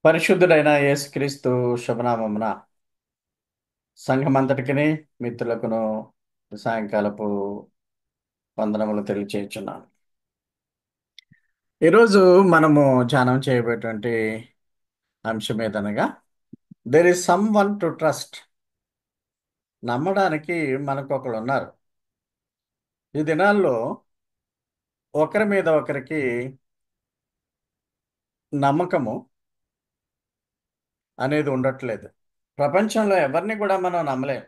పరిశుద్ధుడైన యేసుక్రీస్తు శుభనామమున సంఘమంతటికిని మిత్రులకును సాయంకాలపు వందనములు తెలియచేయుచున్నాను. ఈరోజు మనము ధ్యానం చేయబోయేటువంటి అంశం ఏదనగా there is someone to trust. నమ్మడానికి మనకు ఒకరు ఉన్నారు. ఈ దినాల్లో ఒకరి మీద ఒకరికి నమ్మకము అనేది ఉండట్లేదు. ప్రపంచంలో ఎవరిని కూడా మనం నమ్మలేం.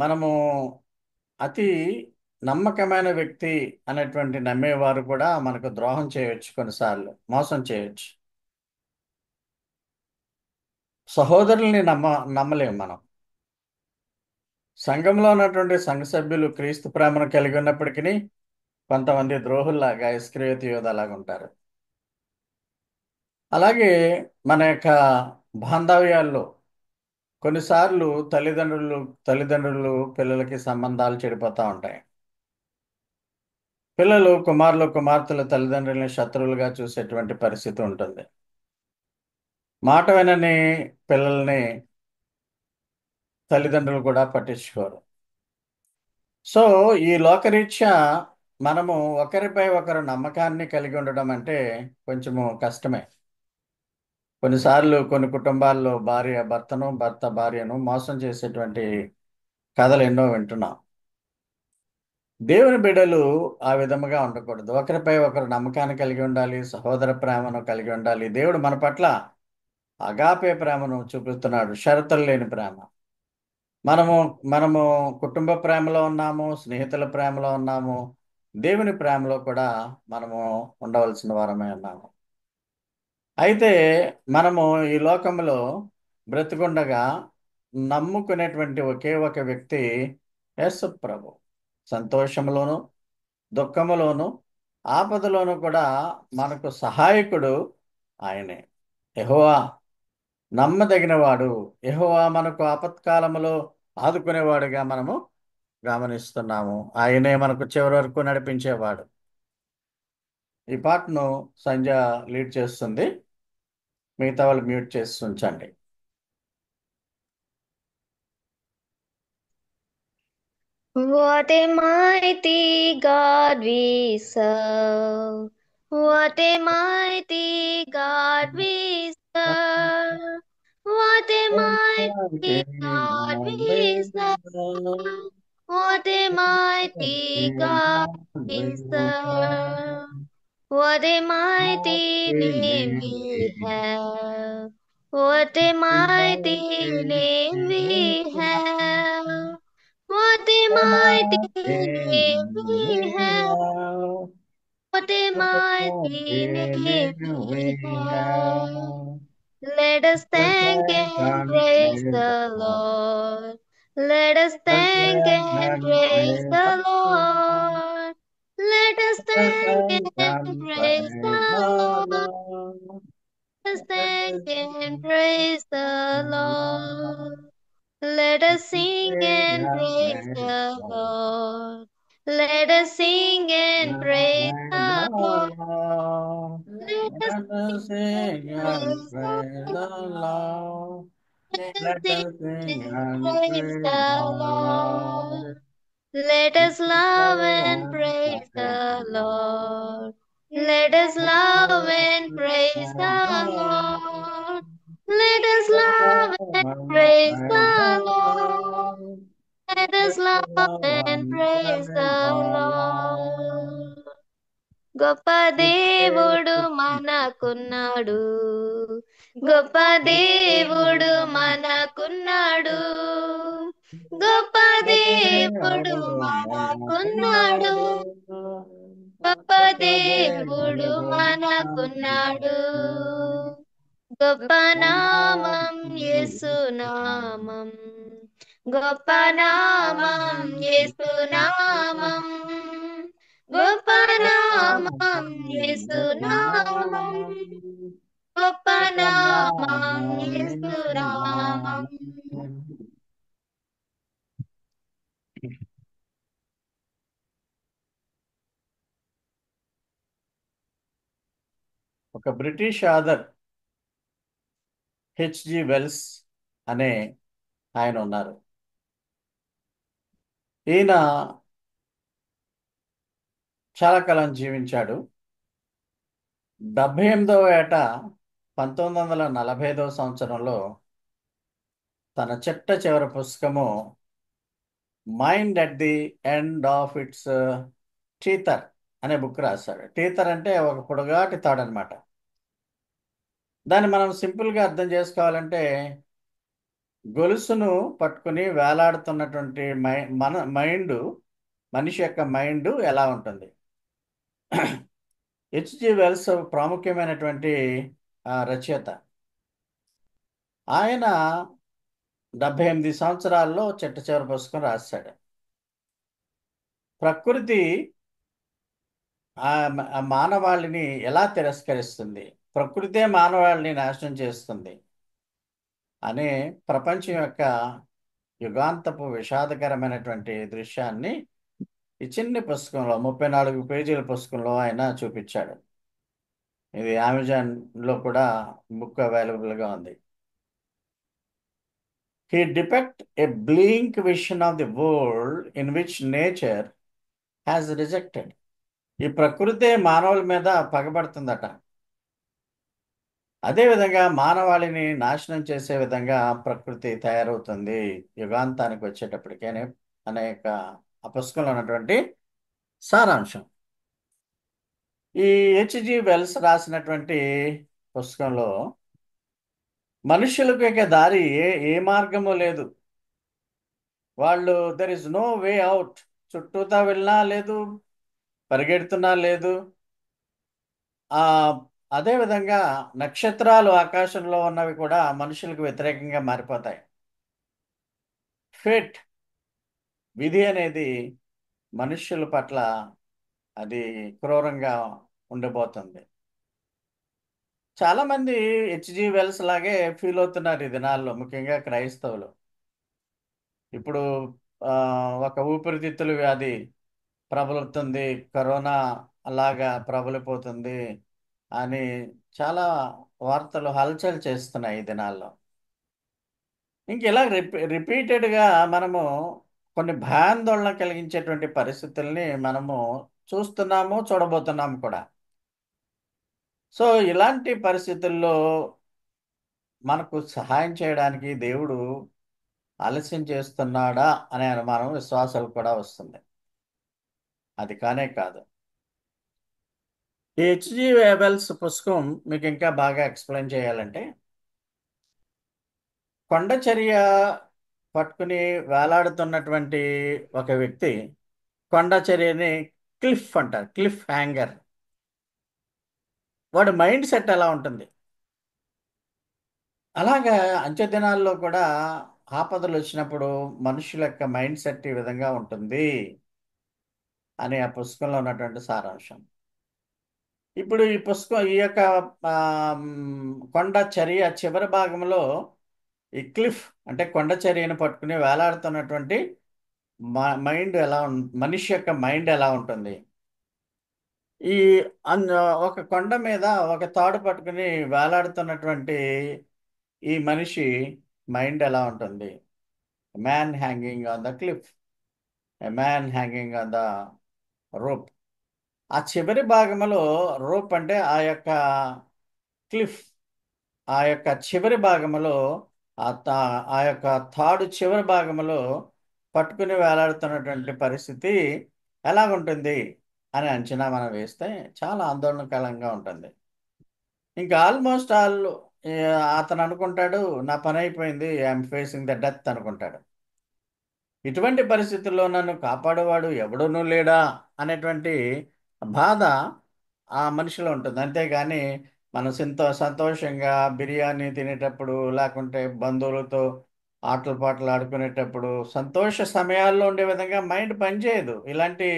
మనము అతి నమ్మకమైన వ్యక్తి అనేటువంటి నమ్మేవారు కూడా మనకు ద్రోహం చేయొచ్చు, కొన్నిసార్లు మోసం చేయొచ్చు. సహోదరుల్ని నమ్మలేం మనం. సంఘంలో ఉన్నటువంటి సంఘ సభ్యులు క్రీస్తు ప్రేమను కలిగి ఉన్నప్పటికీ కొంతమంది ద్రోహుల్లాగా ఇస్కరియోతు యూదాలాగా ఉంటారు. అలాగే మన యొక్క బాంధవ్యాల్లో కొన్నిసార్లు తల్లిదండ్రులు పిల్లలకి సంబంధాలు చెడిపోతూ ఉంటాయి. పిల్లలు కుమార్తెల తల్లిదండ్రులని శత్రువులుగా చూసేటువంటి పరిస్థితి ఉంటుంది. మాట వినని పిల్లల్ని తల్లిదండ్రులు కూడా పట్టించుకోరు. సో ఈ లోకరీత్యా మనము ఒకరిపై ఒకరు నమ్మకాన్ని కలిగి ఉండడం అంటే కొంచెము కష్టమే. కొన్నిసార్లు కొన్ని కుటుంబాల్లో భార్య భర్తను, భర్త భార్యను మోసం చేసేటువంటి కథలు ఎన్నో వింటున్నాం. దేవుని బిడ్డలు ఆ విధముగా ఉండకూడదు. ఒకరిపై ఒకరు నమ్మకాన్ని కలిగి ఉండాలి, సహోదర ప్రేమను కలిగి ఉండాలి. దేవుడు మన పట్ల అగాపే ప్రేమను చూపిస్తున్నాడు, షరతులు లేని ప్రేమ. మనము మనము కుటుంబ ప్రేమలో ఉన్నాము, స్నేహితుల ప్రేమలో ఉన్నాము, దేవుని ప్రేమలో కూడా మనము ఉండవలసిన వారమే ఉన్నాము. అయితే మనము ఈ లోకంలో బ్రతికుండగా నమ్ముకునేటువంటి ఒకే ఒక వ్యక్తి యేసు ప్రభు. సంతోషంలోను, దుఃఖములోను, ఆపదలోను కూడా మనకు సహాయకుడు ఆయనే. యెహోవా నమ్మదగినవాడు. యెహోవా మనకు ఆపత్కాలములో ఆదుకునేవాడుగా మనము గమనిస్తున్నాము. ఆయనే మనకు చివరి వరకు నడిపించేవాడు. ఈ పాటను సంధ్య లీడ్ చేస్తుంది. మిగతా వాళ్ళు మ్యూట్ చేసి ఉంచండి. What a mighty God we serve. What a mighty God we serve. What a mighty God we serve. What a mighty God we serve. What a mighty name we have. What a mighty name we have. What a mighty name we have. What a mighty name we have. Let us thank and praise the Lord. Let us thank and praise the Lord. Let us thank and praise the Lord. Let us thank and praise the Lord. Let us sing and praise the Lord. Let us sing and praise the Lord. Let us Let us sing and praise the praise Lord. the Lord. Let us Let sing us sing and and praise praise the the Lord. Lord. Let us love and Let praise the Lord. Let us love and praise the Lord. Let us love and praise the Lord. Let us love and praise the Lord. గొప్ప దేవుడు మనకున్నాడు. గొప్ప దేవుడు మనకున్నాడు. గొప్ప దేవుడు మనకున్నాడు. గొప్ప దేవుడు మనకున్నాడు. గొప్ప నామం యేసు నామం. గొప్ప నామం యేసు నామం. గొప్ప నామం యేసు నామం. గొప్ప నామం యేసు నామం. ఒక బ్రిటిష్ ఆథర్ హెచ్జి వెల్స్ అనే ఆయన ఉన్నారు. ఈయన చాలా కాలం జీవించాడు. 78వ ఏట 1945వ సంవత్సరంలో తన చిట్ట చివరి పుస్తకము mind at the end of it's teether అనే బుక్ రాశాడు. టీతర్ అంటే ఒక పొడుగాటి తాడు అనమాట. దాన్ని మనం సింపుల్గా అర్థం చేసుకోవాలంటే గొలుసును పట్టుకుని వేలాడుతున్నటువంటి మైండ్, మనిషి యొక్క మైండ్ ఎలా ఉంటుంది. హెచ్జి వెల్స్ ప్రాముఖ్యమైనటువంటి రచయిత. ఆయన 78 సంవత్సరాల్లో చిట్ట చివరి పుస్తకం రాశాడు. ప్రకృతి ఆ మానవాళిని ఎలా తిరస్కరిస్తుంది, ప్రకృతే మానవాళిని నాశనం చేస్తుంది అనే ప్రపంచం యొక్క యుగాంతపు విషాదకరమైనటువంటి దృశ్యాన్ని ఈ చిన్ని పుస్తకంలో 34 పేజీల పుస్తకంలో ఆయన చూపించాడు. ఇది అమెజాన్లో కూడా బుక్ అవైలబుల్గా ఉంది. He depict a bleak vision of the world in which nature has rejected. ఈ ప్రకృతే మానవుల మీద పగబడుతుందట. అదేవిధంగా మానవాళిని నాశనం చేసే విధంగా ప్రకృతి తయారవుతుంది యుగాంతానికి వచ్చేటప్పటికనే అనేక ఆ పుస్తకంలో ఉన్నటువంటి సారాంశం. ఈ హెచ్జి వెల్స్ రాసినటువంటి పుస్తకంలో మనుషులకు ఇక దారి ఏ మార్గము లేదు. వాళ్ళు there is no way out. చుట్టూతా వెళ్ళినా లేదు, పరిగెడుతున్నా లేదు. ఆ అదేవిధంగా నక్షత్రాలు ఆకాశంలో ఉన్నవి కూడా మనుషులకు వ్యతిరేకంగా మారిపోతాయి. ఫేట్, విధి అనేది మనుష్యుల పట్ల అది క్రూరంగా ఉండబోతుంది. చాలామంది హెచ్జి వెల్స్ లాగే ఫీల్ అవుతున్నారు ఈ దినాల్లో, ముఖ్యంగా క్రైస్తవులు. ఇప్పుడు ఆ, ఒక ఊపిరితిత్తుల వ్యాధి ప్రబలుతుంది, కరోనా అలాగా ప్రబలిపోతుంది అని చాలా వార్తలు హల్చల్ చేస్తున్నాయి ఈ దినాల్లో. ఇంక ఇలా రిపీటెడ్గా మనము కొన్ని భయాందోళన కలిగించేటువంటి పరిస్థితుల్ని మనము చూస్తున్నాము, చూడబోతున్నాము కూడా. సో ఇలాంటి పరిస్థితుల్లో మనకు సహాయం చేయడానికి దేవుడు ఆలస్యం చేస్తున్నాడా అనే అనుమానం విశ్వాసాలు కూడా వస్తుంది. అది కానే కాదు. ఈ హెచ్జి వెల్స్ పుస్తకం మీకు ఇంకా బాగా ఎక్స్ప్లెయిన్ చేయాలంటే, కొండచర్య పట్టుకుని వేలాడుతున్నటువంటి ఒక వ్యక్తి, కొండచర్యని క్లిఫ్ అంటారు, క్లిఫ్ హ్యాంగర్. వాడి మైండ్ సెట్ ఎలా ఉంటుంది. అలాగా అంత్య దినాల్లో కూడా ఆపదలు వచ్చినప్పుడు మనుషుల యొక్క మైండ్ సెట్ ఈ విధంగా ఉంటుంది అనే ఆ పుస్తకంలో ఉన్నటువంటి సారాంశం. ఇప్పుడు ఈ పుస్తకం ఈ యొక్క కొండ చర్య చివరి భాగంలో ఈ క్లిఫ్ అంటే కొండ చర్యను పట్టుకుని వేలాడుతున్నటువంటి మైండ్ ఎలా మనిషి యొక్క మైండ్ ఎలా ఉంటుంది. ఈ అన్ ఒక కొండ మీద ఒక తాడు పట్టుకుని వేలాడుతున్నటువంటి ఈ మనిషి మైండ్ ఎలా ఉంటుంది. Man hanging on the cliff, a man hanging on the rope. ఆ చివరి భాగంలో రోప్ అంటే ఆ యొక్క క్లిఫ్, ఆ యొక్క చివరి భాగంలో ఆ యొక్క తాడు చివరి భాగంలో పట్టుకుని వేలాడుతున్నటువంటి పరిస్థితి ఎలాగుంటుంది అని అంచనా మనం వేస్తే చాలా ఆందోళనకరంగా ఉంటుంది. ఇంకా ఆల్మోస్ట్ ఆల్ అతను అనుకుంటాడు, నా పని అయిపోయింది, ఐఎమ్ ఫేసింగ్ ద డెత్ అనుకుంటాడు. ఇటువంటి పరిస్థితుల్లో నన్ను కాపాడేవాడు ఎవడూనూ లేడా అనేటువంటి బాధ ఆ మనిషిలో ఉంటుంది. అంతేగాని మనం సంతోషంగా బిర్యానీ తినేటప్పుడు, లేకుంటే బంధువులతో ఆటలు పాటలు ఆడుకునేటప్పుడు సంతోష సమయాల్లో ఉండే విధంగా మైండ్ పనిచేయదు. ఇలాంటి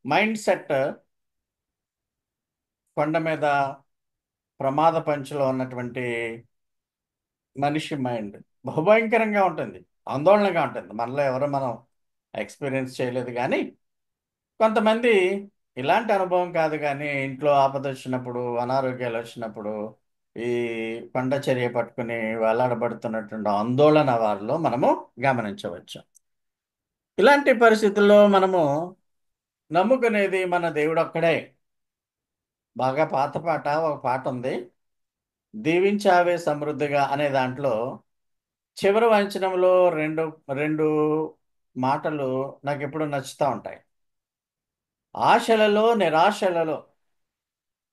మైండ్ సెట్ కొండ మీద ప్రమాద పంచులో ఉన్నటువంటి మనిషి మైండ్ బహుభయంకరంగా ఉంటుంది, ఆందోళనగా ఉంటుంది. మనలో ఎవరు మనం ఎక్స్పీరియన్స్ చేయలేదు, కానీ కొంతమంది ఇలాంటి అనుభవం కాదు, కానీ ఇంట్లో ఆపద వచ్చినప్పుడు, అనారోగ్యాలు వచ్చినప్పుడు ఈ కొండచర్య పట్టుకుని వేలాడబడుతున్నటువంటి ఆందోళన వారిలో మనము గమనించవచ్చు. ఇలాంటి పరిస్థితుల్లో మనము నమ్ముకునేది మన దేవుడు ఒక్కడే. బాగా పాత పాట, ఒక పాట ఉంది, దీవించావే సమృద్ధిగా అనే దాంట్లో చివరి వచనంలో రెండు రెండు మాటలు నాకు ఎప్పుడు నచ్చుతూ ఉంటాయి. ఆశలలో నిరాశలలో,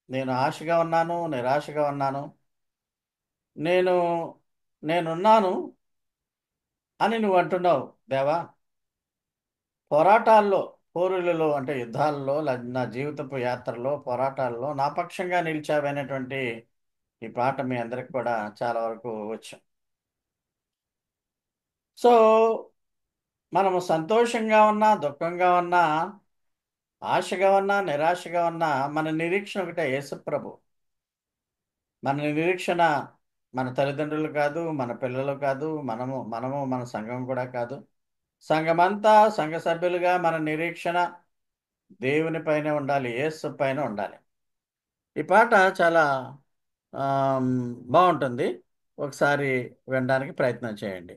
నేను ఆశగా ఉన్నాను, నిరాశగా ఉన్నాను, నేను నేనున్నాను అని నువ్వు అంటున్నావు దేవా. పోరాటాల్లో, పోరులలో అంటే యుద్ధాల్లో, నా జీవితపు యాత్రలో, పోరాటాల్లో నా పక్షంగా నిలిచావనేటువంటి ఈ పాట మీ అందరికి కూడా చాలా వరకు వచ్చు. సో మనము సంతోషంగా ఉన్నా, దుఃఖంగా ఉన్నా, ఆశగా ఉన్నా, నిరాశగా ఉన్నా, మన నిరీక్షణ ఒకటే, యేసుప్రభు. మన నిరీక్షణ మన తల్లిదండ్రులు కాదు, మన పిల్లలు కాదు, మనము మన సంఘం కూడా కాదు. సంఘమంతా, సంఘ సభ్యులుగా మన నిరీక్షణ దేవుని పైన ఉండాలి, యేసు పైన ఉండాలి. ఈ పాట చాలా బాగుంటుంది. ఒకసారి వినడానికి ప్రయత్నం చేయండి.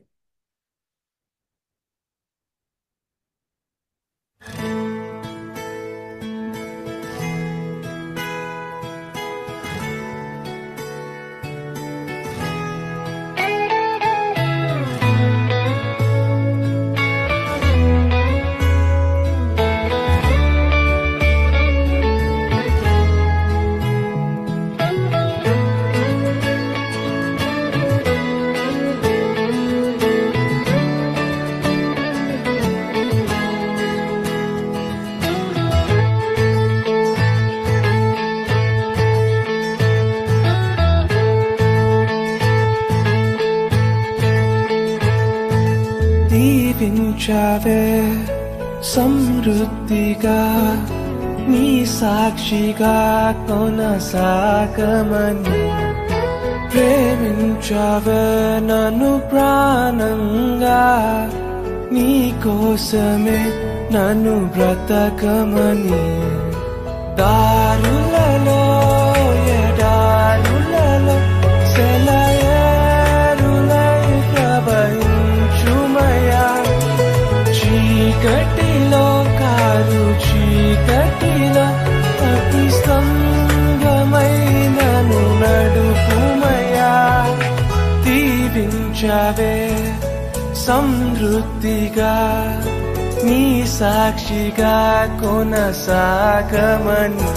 దీవించావే సమృద్ధిగా, నీ సాక్షిగా కొనసాగమని. ప్రేమించావే నన్ను ప్రాణంగా, నీ కోసమే నన్ను బ్రతకమని. దారులలో ఎడారులలో సెలయేరులై ప్రవహించుమయా. చీకటిలో కారు చీకటిలో అతి స్తంభమైనను నడుపుమయా. దీవించావే సమృద్ధిగా, నీ సాక్షిగా కొనసాగమని.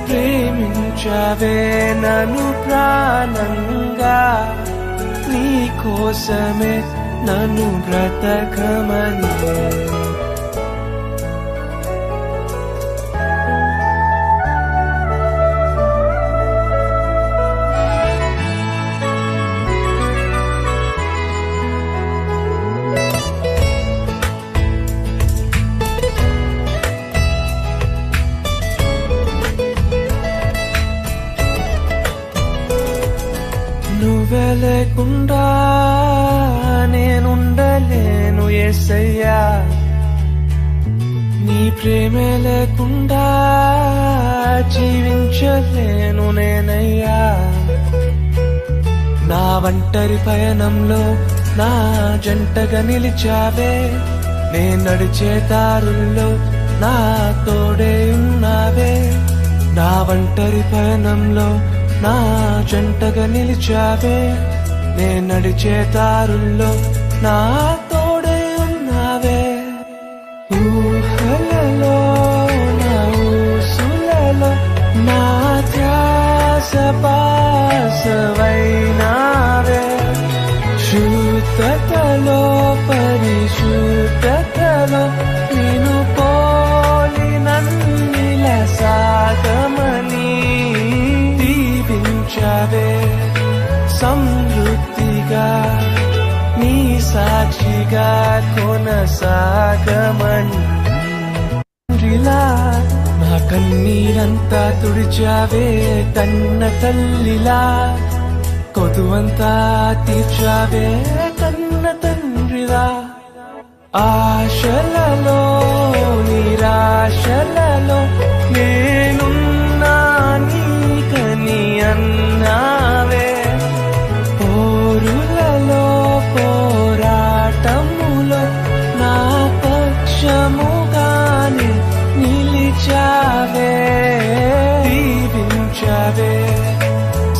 ప్రేమించావే నన్ను ప్రాణంగా, నీ కోసమే నన్ను బ్రతకమని. నువ్వే లేకుండా నేనుండలేను యేసయ్యా. నీ ప్రేమే లేకుండా జీవించలేను నేనయ్యా. నా ఒంటరి పయనంలో నా జంటగా నిలిచావే. నే నడిచే దారుల్లో నా తోడే ఉన్నావే. నా ఒంటరి పయనంలో నా జంటగా నిలిచావే. నే నడిచే దారుల్లో నా తోడే ఉన్నావే. ఊహలలో నా ఊసులలో నా ధ్యాస బాసవైనావే. శుద్ధతలో పరిశుద్ధతలో నిన్ను పోలి నన్నిల సాగమని. దీవించావే సమృద్ధిగా, నీ సాక్షిగా కొనసాగమని. నా కన్నీరంతా తుడిచావే కన్న తల్లిలా. కొదువంతా తీర్చావే కన్న తండ్రిలా. ఆశలలో నిరాశలలో నేనున్నా నీకని అన్నా.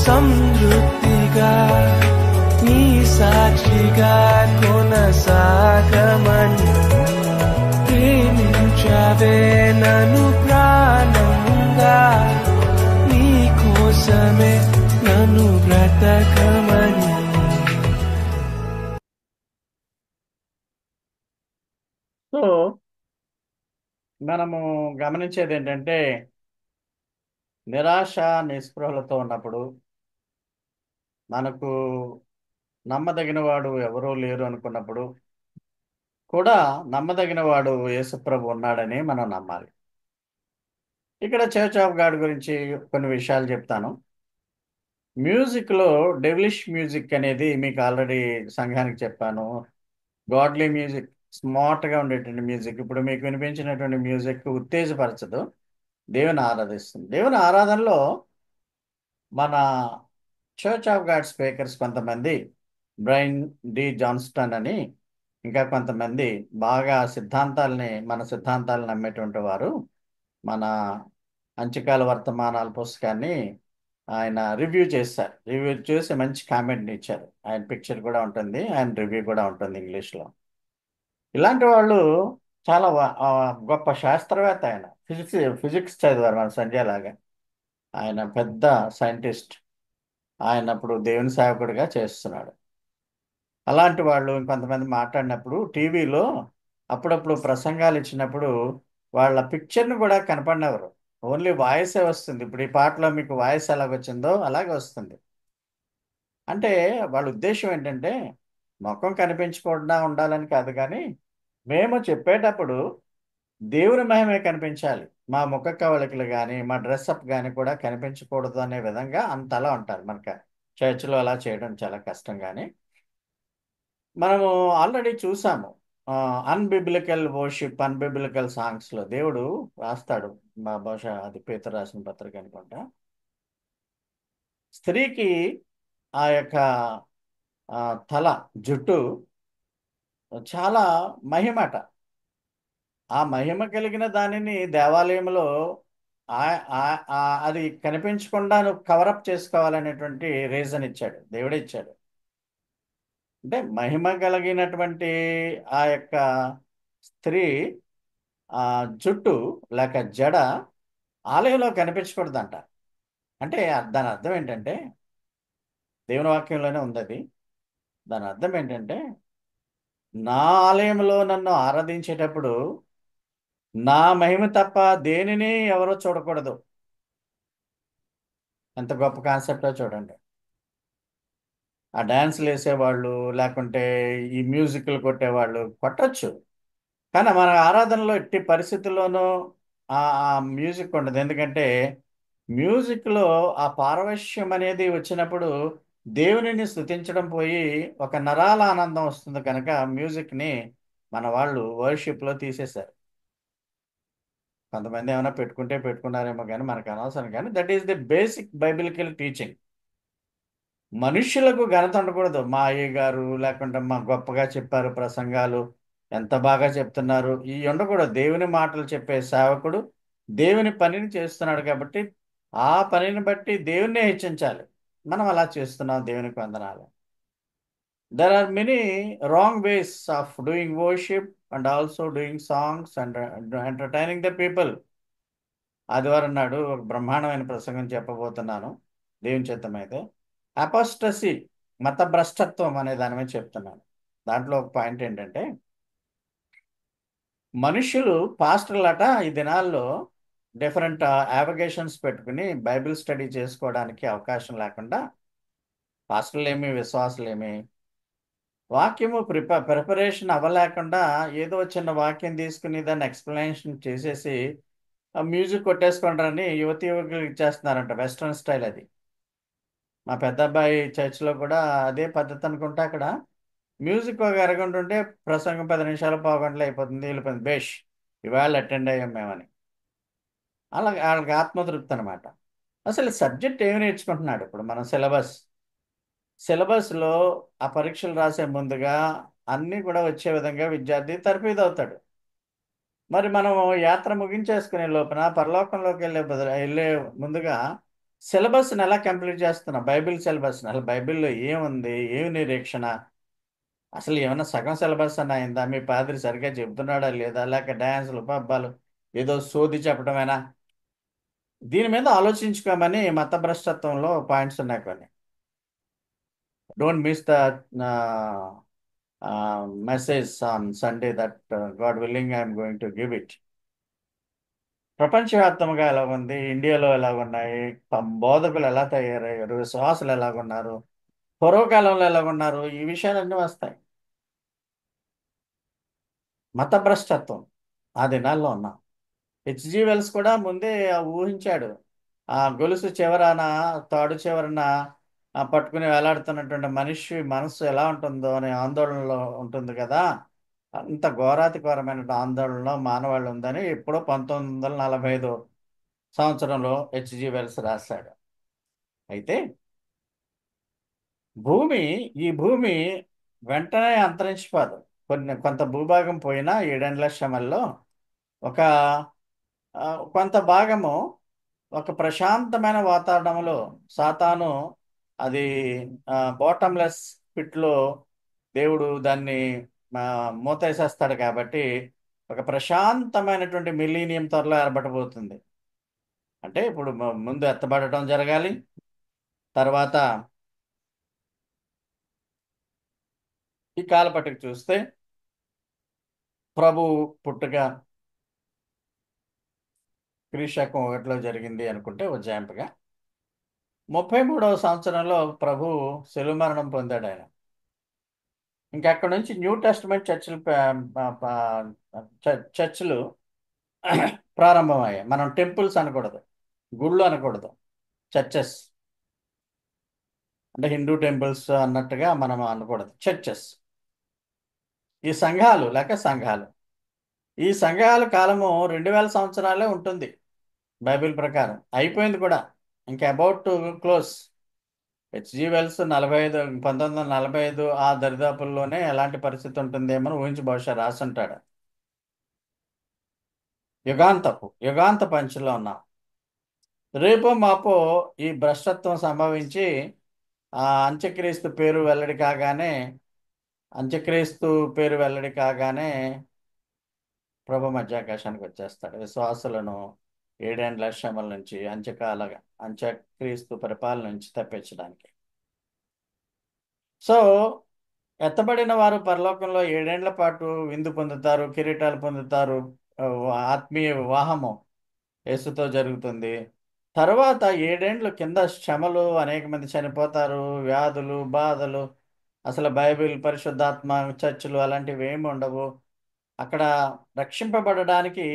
సమృద్ధిగా నీ సాక్షిగా కొనసాగమని ప్రేమించవే నన్ను ప్రాణంగా నీ కోసమే నన్ను బ్రతకమని. సో మనము గమనించేది ఏంటంటే, నిరాశ నిస్పృహలతో ఉన్నప్పుడు, మనకు నమ్మదగిన వాడు ఎవరూ లేరు అనుకున్నప్పుడు కూడా నమ్మదగిన వాడు యేసుప్రభు ఉన్నాడని మనం నమ్మాలి. ఇక్కడ చర్చ్ ఆఫ్ గాడ్ గురించి కొన్ని విషయాలు చెప్తాను. మ్యూజిక్లో డెవిలిష్ మ్యూజిక్ అనేది మీకు ఆల్రెడీ సంఘానికి చెప్పాను. గాడ్లీ మ్యూజిక్, స్మార్ట్గా ఉండేటువంటి మ్యూజిక్, ఇప్పుడు మీకు వినిపించినటువంటి మ్యూజిక్ ఉత్తేజపరచదు, దేవుని ఆరాధిస్తుంది. దేవుని ఆరాధనలో మన చర్చ్ ఆఫ్ గాడ్ స్పీకర్స్ కొంతమంది, బ్రైన్ డి జాన్స్టన్ అని, ఇంకా కొంతమంది బాగా మన సిద్ధాంతాలను నమ్మేటువంటి వారు మన అంత్యకాల వర్తమానాల పుస్తకాన్ని ఆయన రివ్యూ చేశారు. రివ్యూ చేసి మంచి కామెంట్ని ఇచ్చారు. ఆయన పిక్చర్ కూడా ఉంటుంది, ఆయన రివ్యూ కూడా ఉంటుంది ఇంగ్లీష్లో. ఇలాంటి వాళ్ళు చాలా గొప్ప శాస్త్రవేత్త. ఆయన ఫిజిక్స్ చదివారు మన సంజయ్ లాగా. ఆయన పెద్ద సైంటిస్ట్. ఆయన అప్పుడు దేవుని సేవకుడిగా చేస్తున్నాడు. అలాంటి వాళ్ళు ఇంకొంతమంది మాట్లాడినప్పుడు టీవీలో అప్పుడప్పుడు ప్రసంగాలు ఇచ్చినప్పుడు వాళ్ళ పిక్చర్ని కూడా కనపడినవారు, ఓన్లీ వాయిసే వస్తుంది. ఇప్పుడు ఈ పాటలో మీకు వాయిస్ ఎలాగొచ్చిందో అలాగే వస్తుంది. అంటే వాళ్ళ ఉద్దేశం ఏంటంటే ముఖం కనిపించకుండా ఉండాలని కాదు, కానీ మేము చెప్పేటప్పుడు దేవుని మహిమే కనిపించాలి, మా ముఖ కవళికలు కానీ మా డ్రెస్అప్ కానీ కూడా కనిపించకూడదు అనే విధంగా అంతలా ఉంటారు. మనకు చర్చిలో అలా చేయడం చాలా కష్టం. కానీ మనము ఆల్రెడీ చూసాము అన్బిబ్లికల్ వర్షిప్, అన్బిబ్లికల్ సాంగ్స్లో దేవుడు రాస్తాడు. బహుశా అది పేతురు రాసిన పత్రిక అనుకుంటా. స్త్రీకి ఆ యొక్క తల జుట్టు చాలా మహిమట. ఆ మహిమ కలిగిన దానిని దేవాలయంలో అది కనిపించకుండా నువ్వు కవరప్ చేసుకోవాలనేటువంటి రీజన్ ఇచ్చాడు, దేవుడే ఇచ్చాడు. అంటే మహిమ కలిగినటువంటి ఆ యొక్క స్త్రీ జుట్టు లేక జడ ఆలయంలో కనిపించకూడదంట. అంటే దాని అర్థం ఏంటంటే, దేవుని వాక్యంలోనే ఉంది అది. దాని అర్థం ఏంటంటే, నా ఆలయంలో నన్ను ఆరాధించేటప్పుడు నా మహిమ తప్ప దేనిని ఎవరో చూడకూడదు. ఎంత గొప్ప కాన్సెప్టో చూడండి. ఆ డ్యాన్స్లు వేసేవాళ్ళు లేకుంటే ఈ మ్యూజిక్లు కొట్టేవాళ్ళు కొట్టచ్చు, కానీ మన ఆరాధనలో ఎట్టి పరిస్థితుల్లోనూ ఆ మ్యూజిక్ ఉండదు. ఎందుకంటే మ్యూజిక్లో ఆ పారవశ్యం అనేది వచ్చినప్పుడు దేవునిని స్తుతించడం పోయి ఒక నరాల ఆనందం వస్తుంది. కనుక మ్యూజిక్ని మన వాళ్ళు వర్షిప్లో తీసేశారు. కొంతమంది ఏమైనా పెట్టుకుంటే పెట్టుకున్నారేమో కానీ మనకు అనవసరం. కానీ that is the basic biblical teaching. మనుష్యులకు ఘనత ఉండకూడదు. మా అయ్య గారు లేకుంటే మా గొప్పగా చెప్పారు ప్రసంగాలు, ఎంత బాగా చెప్తున్నారు, ఈ ఉండకూడదు. దేవుని మాటలు చెప్పే సేవకుడు దేవుని పనిని చేస్తున్నాడు కాబట్టి ఆ పనిని బట్టి దేవుణ్ణే హెచ్చించాలి. మనం అలా చేస్తున్నాం, దేవునికి వందనాలు. There are many wrong ways of doing worship and also doing songs and entertaining the people. ఆదివారం నాడు ఒక బ్రహ్మాండమైన ప్రసంగం చెప్పబోతున్నాను దేవుని చిత్తమైతే. అపోస్టసీ, మత భ్రష్టత్వం అనే దాని మీద చెప్తున్నాను. దాంట్లో ఒక పాయింట్ ఏంటంటే, మనుషులు పాస్టర్లట ఈ దినాల్లో డిఫరెంట్ యావిగేషన్స్ పెట్టుకుని బైబిల్ స్టడీ చేసుకోవడానికి అవకాశం లేకుండా, పాస్టర్లేమి విశ్వాసులేమి వాక్యము ప్రిపరేషన్ అవ్వలేకుండా ఏదో చిన్న వాక్యం తీసుకుని దాన్ని ఎక్స్ప్లెనేషన్ చేసేసి మ్యూజిక్ కొట్టేసుకుంటారని యువకులు ఇచ్చేస్తున్నారంట. వెస్ట్రన్ స్టైల్ అది. మా పెద్ద అబ్బాయి చర్చ్లో కూడా అదే పద్ధతి అనుకుంటా. అక్కడ మ్యూజిక్ ఒక అరగంట ఉంటే ప్రసంగం 10 నిమిషాలు, పావుగంటలు అయిపోతుంది, వెళ్ళిపోయింది. బేష్, ఇవాళ అటెండ్ అయ్యాం మేమని. అలా వాళ్ళకి ఆత్మతృప్తి అనమాట. అసలు సబ్జెక్ట్ ఏమి నేర్చుకుంటున్నాడు? ఇప్పుడు మనం సిలబస్లో ఆ పరీక్షలు రాసే ముందుగా అన్నీ కూడా వచ్చే విధంగా విద్యార్థి తర్ఫీదు అవుతాడు. మరి మనం యాత్ర ముగించేసుకునే లోపల పరలోకంలోకి వెళ్ళే ముందుగా సిలబస్ని ఎలా కంప్లీట్ చేస్తున్నాం? బైబిల్ సిలబస్ని అసలు బైబిల్లో ఏముంది, ఏమి నిరీక్షణ, అసలు ఏమైనా సగం సిలబస్ అని అయిందా? మీ పాదిరి సరిగ్గా చెబుతున్నాడా లేదా, లేక డ్యాన్సులు పబ్బాలు ఏదో సోది చెప్పడమేనా? దీని మీద ఆలోచించుకోమని మత భ్రష్టత్వంలో పాయింట్స్ ఉన్నాయి కొన్ని. Don't miss the message on Sunday that God willing I'm going to give it. ప్రపంచవ్యాప్తంగా ఎలా ఉంది, ఇండియాలో ఎలా ఉన్నాయి, బోధకులు ఎలా తయారయ్యారు, విశ్వాసులు ఎలాగున్నారు, పూర్వకాలంలో ఎలాగున్నారు, ఈ విషయాలన్నీ వస్తాయి. మత భ్రష్టత్వం ఆ దినాల్లో ఉన్నాం. హెచ్జి వెల్స్ కూడా ముందే ఊహించాడు. ఆ గొలుసు చివరన, తాడు చివరన పట్టుకుని వేలాడుతున్నటువంటి మనిషి మనస్సు ఎలా ఉంటుందో అనే ఆందోళనలో ఉంటుంది కదా. అంత ఘోరాతి ఘోరమైన ఆందోళనలో మానవాళి ఉందని ఎప్పుడో 1945 సంవత్సరంలో హెచ్జి వెల్స్ రాశాడు. అయితే భూమి ఈ భూమి వెంటనే అంతరించిపోదు. కొంత భూభాగం పోయినా 7 శ్రమల్లో ఒక ఆ, కొంత భాగము ఒక ప్రశాంతమైన వాతావరణంలో సాతాను అది బాటమ్లెస్ పిట్లో దేవుడు దాన్ని ఆ, మూతేసేస్తాడు కాబట్టి ఒక ప్రశాంతమైనటువంటి మిలీనియం త్వరలో ఏర్పడబోతుంది. అంటే ఇప్పుడు ముందు ఎత్తబడటం జరగాలి, తర్వాత ఈ కాలపట్టిక చూస్తే ప్రభు పుట్టుక క్రీశకం 1లో జరిగింది అనుకుంటే ఉజ్జాయింపుగా 33వ సంవత్సరంలో ప్రభు శిలువ మరణం పొందాడు ఆయన. ఇంకా అక్కడ నుంచి న్యూ టెస్ట్మెంట్ చర్చిలు ప్రారంభమయ్యాయి. మనం టెంపుల్స్ అనకూడదు, గుళ్ళు అనకూడదు, చర్చెస్. అంటే హిందూ టెంపుల్స్ అన్నట్టుగా మనం అనకూడదు, చర్చెస్. ఈ సంఘాలు లేక సంఘాలు, ఈ సంఘాల కాలము 2000 సంవత్సరాలే ఉంటుంది బైబిల్ ప్రకారం. అయిపోయింది కూడా, ఇంకా about to close. H G Wells 1945 ఆ దరిదాపుల్లోనే ఎలాంటి పరిస్థితి ఉంటుందేమో ఊహించి బహుశా రాసుంటాడు. యుగాంత పంచులో ఉన్నాం. రేపో మాపో ఈ భ్రష్టత్వం సంభవించి అంత్యక్రీస్తు పేరు వెల్లడి కాగానే అంత్యక్రీస్తు పేరు వెల్లడి కాగానే ప్రభు మధ్యాకాశానికి వచ్చేస్తాడు. విశ్వాసులను 7 శ్రమల నుంచి అంత్యక్రీస్తు పరిపాలన నుంచి తప్పించడానికి. సో ఎత్తబడిన వారు పరలోకంలో 7 పాటు విందు పొందుతారు, కిరీటాలు పొందుతారు, ఆత్మీయ వివాహము యేసుతో జరుగుతుంది. తర్వాత 7 కింద శ్రమలు, అనేక మంది చనిపోతారు, వ్యాధులు, బాధలు, అసలు బైబిల్, పరిశుద్ధాత్మ, చర్చిలు అలాంటివి ఏమి ఉండవు. అక్కడ రక్షింపబడడానికి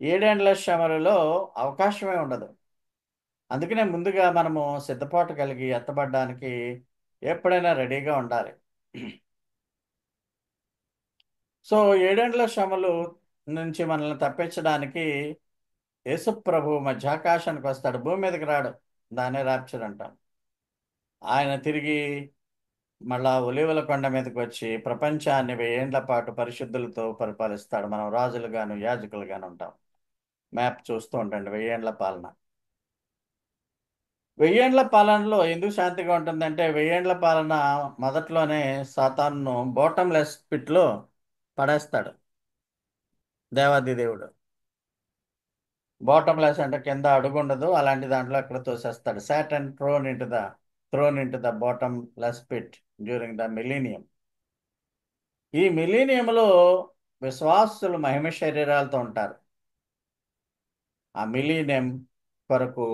7 శ్రమలలో అవకాశమే ఉండదు. అందుకనే ముందుగా మనము సిద్ధపాటు కలిగి ఎత్తబడడానికి ఎప్పుడైనా రెడీగా ఉండాలి. సో 7 శ్రమలు నుంచి మనల్ని తప్పించడానికి యేసు ప్రభు మధ్యాకాశానికి వస్తాడు, భూమి మీదకి రాడు. దాన్నే ర్యాప్చర్ అంటాం. ఆయన తిరిగి మళ్ళా ఒలీవల కొండ మీదకి వచ్చి ప్రపంచాన్ని 1000 పాటు పరిశుద్ధులతో పరిపాలిస్తాడు. మనం రాజులుగాను యాజకులుగాను ఉంటాం. మ్యాప్ చూస్తూ ఉండండి. 1000 పాలన. 1000 పాలనలో ఎందుకు శాంతిగా ఉంటుందంటే 1000 పాలన మొదట్లోనే సాతానును బాటమ్లెస్ పిట్లో పడేస్తాడు దేవాది దేవుడు. బాటమ్లెస్ అంటే కింద అడుగు ఉండదు, అలాంటి దాంట్లో అక్కడ తోసేస్తాడు. Satan thrown into the bottomless pit during the millennium. ఈ మిలీనియంలో విశ్వాసులు మహిమ శరీరాలతో ఉంటారు. ఆ మిలీనియం కొరకు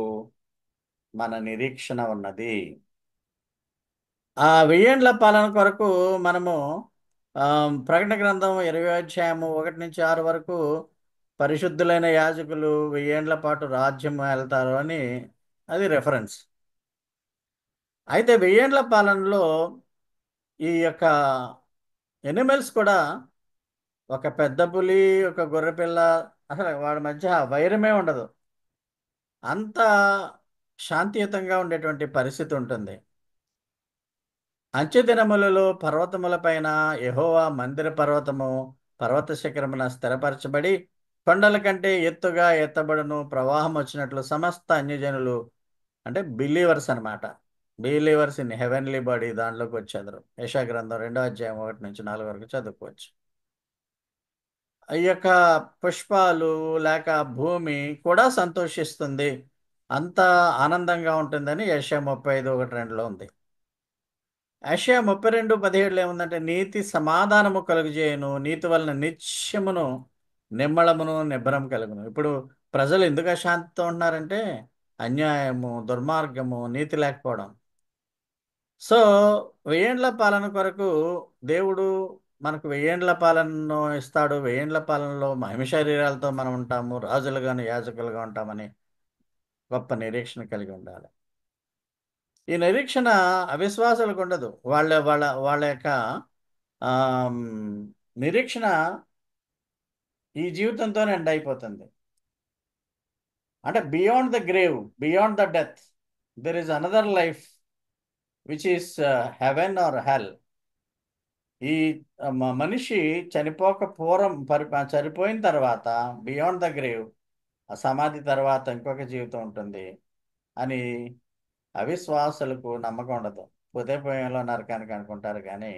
మన నిరీక్షణ ఉన్నది. ఆ 1000 పాలన కొరకు మనము ప్రకటన గ్రంథం 20వ అధ్యాయము 1-6 వరకు పరిశుద్ధులైన యాజకులు 1000 పాటు రాజ్యం వెళ్తారు అని అది రెఫరెన్స్. అయితే 1000 పాలనలో ఈ యొక్క ఎనిమల్స్ కూడా, ఒక పెద్ద పులి, ఒక గొర్రెపిల్ల, అసలు వాడి మధ్య వైరమే ఉండదు. అంత శాంతియుతంగా ఉండేటువంటి పరిస్థితి ఉంటుంది. అంత్యదినములలో పర్వతములపైన యెహోవా మందిర పర్వత శిఖరమున స్థిరపరచబడి కొండల కంటే ఎత్తుగా ఎత్తబడును. ప్రవాహం వచ్చినట్లు సమస్త అన్యజనులు అంటే బిలీవర్స్ అనమాట. బిలీవర్స్ ఇన్ హెవెన్లీ బాడీ దాంట్లోకి వచ్చేదరు. యెషయా గ్రంథం 2వ అధ్యాయం 1 నుంచి 4 వరకు చదువుకోవచ్చు. ఈ యొక్క పుష్పాలు లేక భూమి కూడా సంతోషిస్తుంది, అంత ఆనందంగా ఉంటుందని యెషయా 35:1-2లో ఉంది. యెషయా 32:17 ఏముందంటే, నీతి సమాధానము కలుగజేయును, నీతి వలన నిత్యమును నిమ్మళమును నిబ్బరం కలుగును. ఇప్పుడు ప్రజలు ఎందుకు అశాంతితో ఉంటున్నారంటే అన్యాయము, దుర్మార్గము, నీతి లేకపోవడం. సో వెయ్యేండ్ల పాలన కొరకు దేవుడు మనకు వెయ్యేండ్ల పాలనను ఇస్తాడు. వెయ్యేండ్ల పాలనలో మహిమ శరీరాలతో మనం ఉంటాము, రాజులుగాను యాజకులుగా ఉంటామని గొప్ప నిరీక్షణ కలిగి ఉండాలి. ఈ నిరీక్షణ అవిశ్వాసాలకు ఉండదు. వాళ్ళ వాళ్ళ వాళ్ళ యొక్క ఆమ్, నిరీక్షణ ఈ జీవితంతోనే ఎండ్ అయిపోతుంది. అంటే beyond the grave, beyond the death, there is another life which is heaven or hell. ఈ మనిషి చనిపోక పూర్వం చనిపోయిన తర్వాత బియాండ్ ద గ్రేవ్, ఆ సమాధి తర్వాత ఇంకొక జీవితం ఉంటుంది అని అవిశ్వాసులకు నమ్మకం ఉండదు. హృదయపోయంలో నరకానికి అనుకుంటారు, కానీ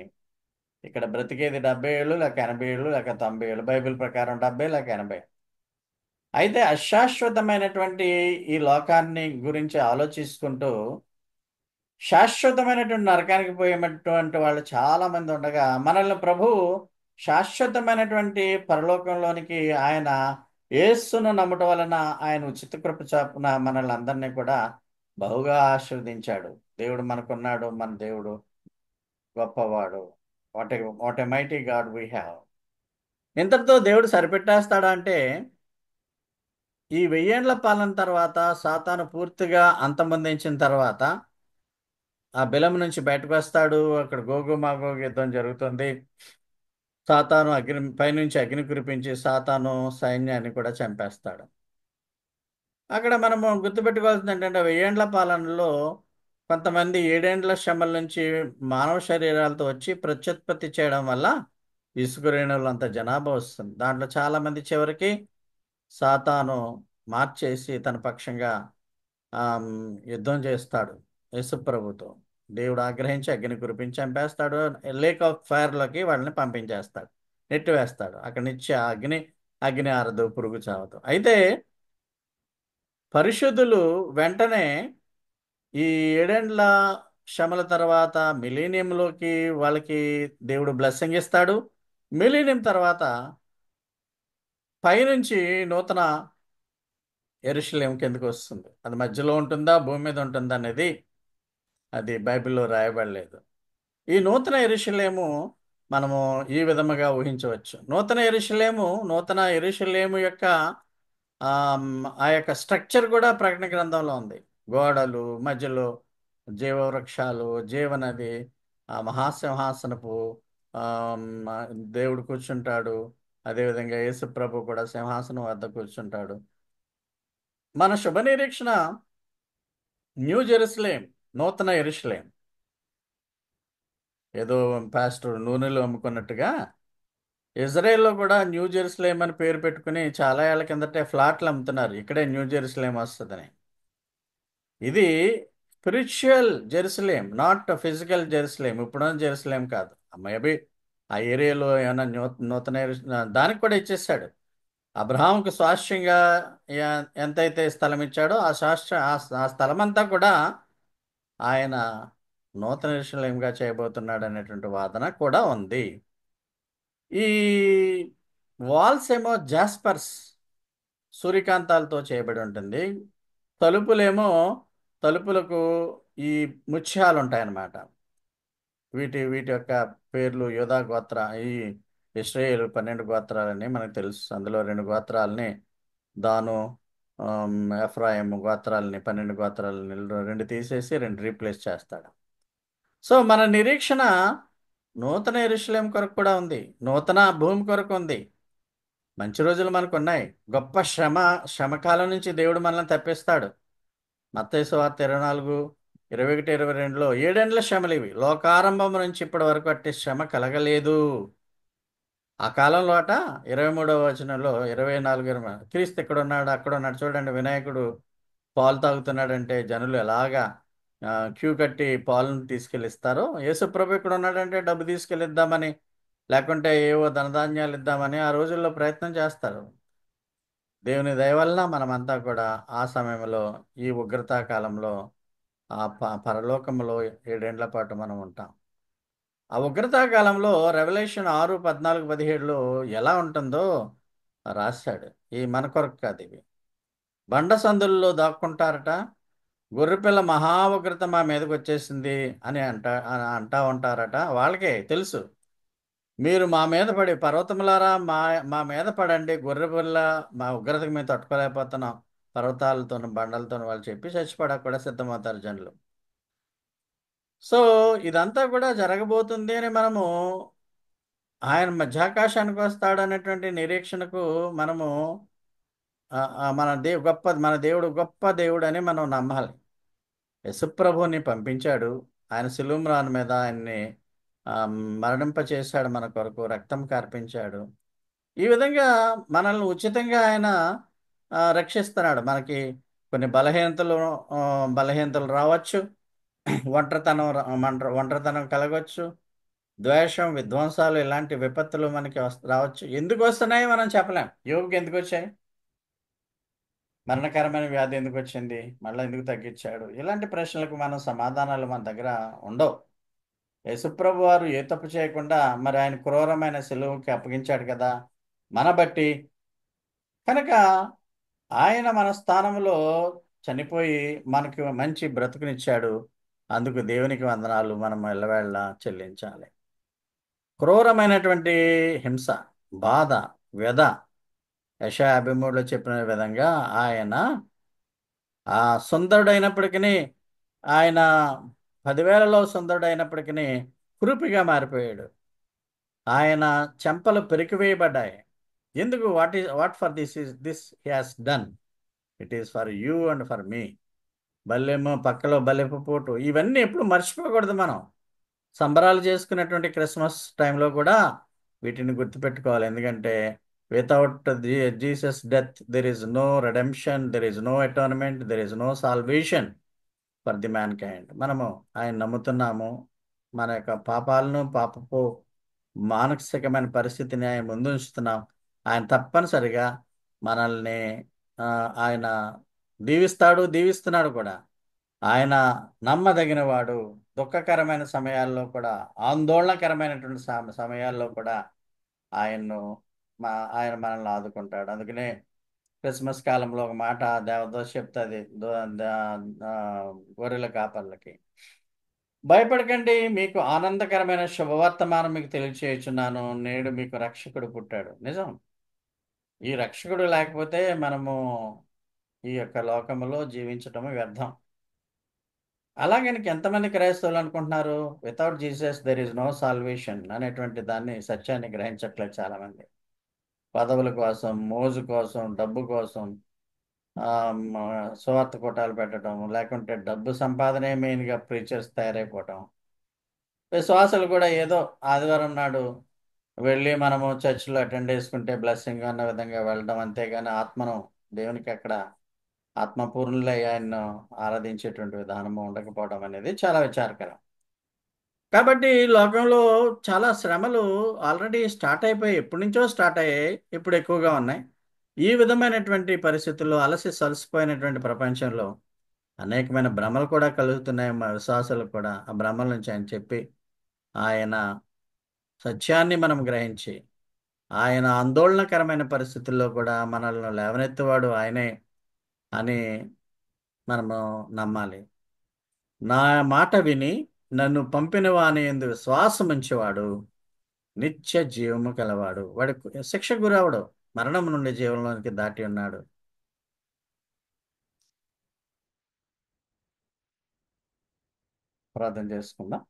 ఇక్కడ బ్రతికేది 70 ఏళ్ళు లేక 80 ఏళ్ళు లేక 90 ఏళ్ళు, బైబిల్ ప్రకారం 70 లేక 80. అయితే అశాశ్వతమైనటువంటి ఈ లోకాన్ని గురించి ఆలోచించుకుంటూ శాశ్వతమైనటువంటి నరకానికి పోయేటువంటి వాళ్ళు చాలా మంది ఉండగా, మనల్ని ప్రభువు శాశ్వతమైనటువంటి పరలోకంలోనికి ఆయన యేసును నమ్మటం వలన ఆయన ఉచిత కృప చాపున మనల్ని అందరినీ కూడా బహుగా ఆశీర్వదించాడు. దేవుడు మనకున్నాడు, మన దేవుడు గొప్పవాడు. What a mighty God we have. ఇంతటితో దేవుడు సరిపెట్టేస్తాడా అంటే, ఈ వెయ్యేండ్ల పాలన తర్వాత సాతాను పూర్తిగా అంతమొందించిన తర్వాత ఆ బిలం నుంచి బయటకు వస్తాడు. అక్కడ గోగు మాగోగు యుద్ధం జరుగుతుంది. సాతాను పైనుంచి అగ్ని కురిపించి సాతాను సైన్యాన్ని కూడా చంపేస్తాడు. అక్కడ మనము గుర్తుపెట్టుకోవాల్సింది ఏంటంటే, వెయ్యేండ్ల పాలనలో కొంతమంది 7 ఏండ్ల శ్రమల నుంచి మానవ శరీరాలతో వచ్చి ప్రత్యుత్పత్తి చేయడం వల్ల ఇసుక రేణువులంత జనాభా వస్తుంది. దాంట్లో చాలామంది చివరికి సాతాను మార్చేసి తన పక్షంగా ఆమ్, యుద్ధం చేస్తాడు యేసుప్రభుతో. దేవుడు ఆగ్రహించి అగ్ని కురిపించి చంపేస్తాడు. లేక్ ఆఫ్ ఫైర్లోకి వాళ్ళని పంపించేస్తాడు, నెట్టివేస్తాడు. అక్కడి నుంచి ఆ అగ్ని ఆరదు, పురుగు చావదు. అయితే పరిశుద్ధులు వెంటనే ఈ 7 ఏండ్ల శ్రమల తర్వాత మిలీనియంలోకి వాళ్ళకి దేవుడు బ్లెస్సింగ్ ఇస్తాడు. మిలీనియం తర్వాత పైనుంచి నూతన యెరూషలేం కిందకు వస్తుంది. అది మధ్యలో ఉంటుందా భూమి మీద ఉంటుందా అనేది అది బైబిల్లో రాయబడలేదు. ఈ నూతన యెరూషలేము మనము ఈ విధముగా ఊహించవచ్చు. నూతన యెరూషలేము యొక్క ఆ యొక్క స్ట్రక్చర్ కూడా ప్రకటన గ్రంథంలో ఉంది. గోడలు, మధ్యలో జీవవృక్షాలు, జీవనది, ఆ మహాసింహాసనపు ఆమ్, దేవుడు కూర్చుంటాడు. అదేవిధంగా యేసు ప్రభు కూడా సింహాసనం వద్ద కూర్చుంటాడు. మన శుభ నిరీక్షణ న్యూ జెరూసలేం, నూతన యెరూషలేం. ఏదో పాస్టర్ నూనెలు అమ్ముకున్నట్టుగా ఇజ్రాయెల్లో కూడా న్యూ జెరూసలేం అని పేరు పెట్టుకుని చాలా ఏళ్ల కిందటే ఫ్లాట్లు అమ్ముతున్నారు, ఇక్కడే న్యూ జెరూసలేం వస్తుందని. ఇది spiritual Jerusalem, not physical Jerusalem. ఇప్పుడున్న జెరూసలేం కాదు. మేబీ ఆ ఏరియాలో ఏమైనా నూతన దానికి కూడా ఇచ్చేసాడు. అబ్రహాంకు స్వాస్థ్యంగా ఎంతైతే స్థలం ఇచ్చాడో ఆ స్థలం అంతా కూడా ఆయన నూతన యెరూషలేంగా చేయబోతున్నాడు అనేటువంటి వాదన కూడా ఉంది. ఈ వాల్స్ ఏమో జాస్పర్స్, సూర్యకాంతాలతో చేయబడి ఉంటుంది. తలుపులకు ఈ ముత్యాలు ఉంటాయన్నమాట. వీటి వీటి యొక్క పేర్లు యోధా గోత్ర, ఈ ఇశ్రాయేలు 12 గోత్రాలని మనకు తెలుసు. అందులో 2 గోత్రాలని, దాను, ఎఫ్రాయిము గోత్రాలని, 12 గోత్రాలని 2 తీసేసి 2 రీప్లేస్ చేస్తాడు. సో మన నిరీక్షణ నూతన యెరూషలేం కొరకు కూడా ఉంది, నూతన భూమి కొరకు ఉంది. మంచి రోజులు మనకు ఉన్నాయి. గొప్ప శ్రమకాలం నుంచి దేవుడు మనల్ని తప్పిస్తాడు. మత్తయి సువార్త 24, 21, 22లో 7 ఏండ్ల శ్రమలు ఇవి. లోకారంభం నుంచి ఇప్పటి వరకు అట్టి శ్రమ కలగలేదు. ఆ కాలంలో 23వ వచనంలో 24, 20 క్రీస్తు ఇక్కడ ఉన్నాడు, అక్కడ ఉన్నాడు. చూడండి, వినాయకుడు పాలు తాగుతున్నాడంటే జనులు ఎలాగా క్యూ కట్టి పాలను తీసుకెళ్ళిస్తారో, యేసుప్రభు ఇక్కడ ఉన్నాడంటే డబ్బు తీసుకెళ్ళిద్దామని, లేకుంటే ఏవో ధనధాన్యాలు ఇద్దామని ఆ రోజుల్లో ప్రయత్నం చేస్తారు. దేవుని దయ వలన మనమంతా కూడా ఆ సమయంలో, ఈ ఉగ్రతా కాలంలో, ఆ పరలోకంలో 7 ఏండ్ల పాటు మనం ఉంటాం. ఆ ఉగ్రతా కాలంలో రెవల్యూషన్ 6:14-17లో ఎలా ఉంటుందో రాశాడు. ఈ మన కొరకు కాదు ఇవి. బండ సందుల్లో దాక్కుంటారట. గొర్రెపిల్ల మహా ఉగ్రత మా మీదకి వచ్చేసింది అని అంటా ఉంటారట. వాళ్ళకే తెలుసు. మీరు మా మీద పడి, పర్వతములారా మా మా మీద పడండి, గొర్రెపిల్ల మా ఉగ్రతకు మేము తట్టుకోలేకపోతున్నాం, పర్వతాలతోను బండలతోను వాళ్ళు చెప్పి చచ్చిపోవడానికి కూడా సిద్ధమవుతారు జనులు. సో ఇదంతా కూడా జరగబోతుంది అని మనము, ఆయన మధ్యాకాశానికి వస్తాడనేటువంటి నిరీక్షణకు మనము మన దేవుడు గొప్ప దేవుడు అని మనం నమ్మాలి. యశుప్రభుని పంపించాడు. ఆయన శిలువ మీద ఆయన్ని ఆ, మరణింపచేశాడు, మన కొరకు రక్తం కార్పించాడు. ఈ విధంగా మనల్ని ఉచితంగా ఆయన రక్షిస్తున్నాడు. మనకి కొన్ని బలహీనతలు రావచ్చు. ఒంటరితనం కలగవచ్చు. ద్వేషం, విధ్వంసాలు, ఇలాంటి విపత్తులు మనకి రావచ్చు. ఎందుకు వస్తున్నాయి మనం చెప్పలేం. యోగుకి ఎందుకు వచ్చాయి? మరణకరమైన వ్యాధి ఎందుకు వచ్చింది? మళ్ళీ ఎందుకు తగ్గించాడు? ఇలాంటి ప్రశ్నలకు మనం సమాధానాలు మన దగ్గర ఉండవు. యేసుప్రభు వారు ఏ తప్పు చేయకుండా మరి ఆయన క్రూరమైన సిలువకి అప్పగించాడు కదా మన బట్టి. కనుక ఆయన మన స్థానంలో చనిపోయి మనకి మంచి బ్రతుకునిచ్చాడు. అందుకు దేవునికి వందనాలు మనం ఎల్లవేళ చెల్లించాలి. క్రూరమైనటువంటి హింస, బాధ, వ్యధ యెషయా 53లో చెప్పిన విధంగా ఆయన సుందరుడైనప్పటికీ, ఆయన 10,000లో సుందరుడైనప్పటికీ కురూపిగా మారిపోయాడు. ఆయన చెంపలు పెరికివేయబడ్డాయి. ఎందుకు? What for this he has done. It is for you and for me. బల్లెము పక్కలో బల్లెపు పోటు, ఇవన్నీ ఎప్పుడు మర్చిపోకూడదు. మనం సంబరాలు చేసుకునేటువంటి క్రిస్మస్ టైంలో కూడా వీటిని గుర్తుపెట్టుకోవాలి. ఎందుకంటే without Jesus death there is no redemption, there is no atonement, there is no salvation for the mankind. మనము ఆయన నమ్ముతున్నాము. మన యొక్క పాపపు మానసికమైన పరిస్థితిని ఆయన ముందు ఉంచుతున్నాం. ఆయన తప్పనిసరిగా మనల్ని ఆయన దీవిస్తున్నాడు కూడా. ఆయన నమ్మదగిన వాడు. దుఃఖకరమైన సమయాల్లో కూడా, ఆందోళనకరమైనటువంటి సమయాల్లో కూడా ఆయన్ను ఆయన మనల్ని ఆదుకుంటాడు. అందుకనే క్రిస్మస్ కాలంలో ఒక మాట దేవదూత చెప్తుంది గొర్రెల కాపర్లకి, భయపడకండి, మీకు ఆనందకరమైన శుభవర్తమానం మీకు తెలియచేయుచున్నాను, నేడు మీకు రక్షకుడు పుట్టాడు. నిజం. ఈ రక్షకుడు లేకపోతే మనము ఈ యొక్క లోకములో జీవించటం వ్యర్థం. అలాగే ఎంతమంది క్రైస్తవులు అనుకుంటున్నారు without Jesus there is no salvation అనేటువంటి దాన్ని, సత్యాన్ని గ్రహించట్లేదు చాలామంది. పదవుల కోసం, మోజు కోసం, డబ్బు కోసం సువార్త కూటాలు పెట్టడం, లేకుంటే డబ్బు సంపాదనే మెయిన్గా ప్రీచర్స్ తయారైపోవటం. విశ్వాసులు కూడా ఏదో ఆదివారం నాడు వెళ్ళి మనము చర్చిలో అటెండ్ చేసుకుంటే బ్లెస్సింగ్ అన్న విధంగా వెళ్ళడం, అంతేగాని ఆత్మను దేవునికి అక్కడ ఆత్మపూర్ణులై ఆయన్ను ఆరాధించేటువంటి విధానము ఉండకపోవడం అనేది చాలా విచారకరం. కాబట్టి లోకంలో చాలా శ్రమలు ఆల్రెడీ స్టార్ట్ అయిపోయి, ఎప్పటి నుంచో స్టార్ట్ అయ్యాయి, ఇప్పుడు ఎక్కువగా ఉన్నాయి. ఈ విధమైనటువంటి పరిస్థితుల్లో సలసిపోయినటువంటి ప్రపంచంలో అనేకమైన భ్రమలు కూడా కలుగుతున్నాయి. మా విశ్వాసాలకు కూడా ఆ భ్రమల నుంచి ఆయన చెప్పి, ఆయన సత్యాన్ని మనం గ్రహించి, ఆయన ఆందోళనకరమైన పరిస్థితుల్లో కూడా మనల్ని లేవనెత్తువాడు ఆయనే అని మనము నమ్మాలి. నా మాట విని నన్ను పంపిన వాని యందు విశ్వాసం ఉంచేవాడు నిత్య జీవము కలవాడు. వాడి శిక్ష గురవడు, మరణం నుండి జీవంలోనికి దాటి ఉన్నాడు. ప్రార్థన చేసుకుందాం.